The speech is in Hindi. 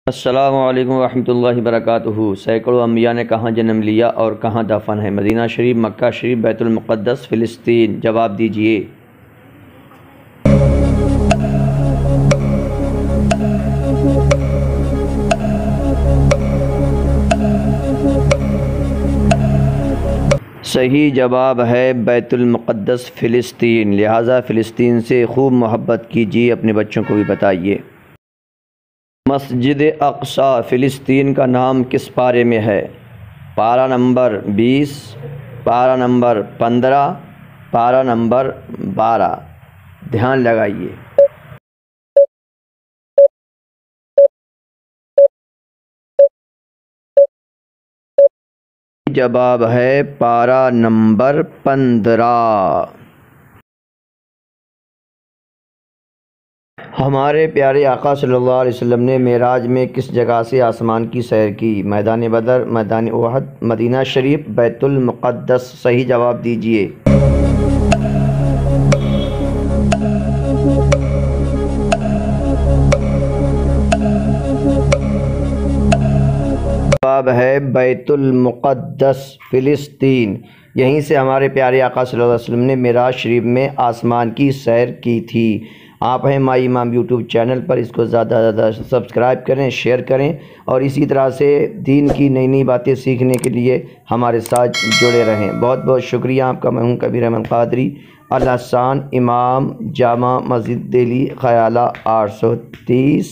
अस्सलामु अलैकुम रहमतुल्लाहि वबरकातुहू। सैकड़ों अंबिया ने कहाँ जन्म लिया और कहाँ दफन है? मदीना शरीफ, मक्का शरीफ, बैतुल मुक़द्दस, फ़िलिस्तीन। जवाब दीजिए। सही जवाब है बैतुल मुक़द्दस, फ़िलिस्तीन। लिहाजा फ़िलिस्तीन से खूब मोहब्बत कीजिए, अपने बच्चों को भी बताइए। मस्जिद अक़सा फ़िलिस्तीन का नाम किस पारे में है? पारा नंबर 20, पारा नंबर 15, पारा नंबर 12। ध्यान लगाइए। जवाब है पारा नंबर 15। हमारे प्यारे आका सल्लल्लाहु अलैहि वसल्लम ने मेराज में किस जगह से आसमान की सैर की? मैदान बदर, मैदान उहद, मदीना शरीफ, बैतुल मुक़द्दस। सही जवाब दीजिए। जवाब है बैतुल मुक़द्दस, फ़िलिस्तीन। यहीं से हमारे प्यारे आका सल्लल्लाहु अलैहि वसल्लम ने मेराज शरीफ में आसमान की सैर की थी। आप हैं माई इमाम यूट्यूब चैनल पर, इसको ज़्यादा से ज़्यादा सब्सक्राइब करें, शेयर करें और इसी तरह से दीन की नई नई बातें सीखने के लिए हमारे साथ जुड़े रहें। बहुत बहुत शुक्रिया आपका। मैं हूँ कबीर अहमद क़ादरी, अल हसन, इमाम, जामा मस्जिद दिल्ली, ख़याला 830।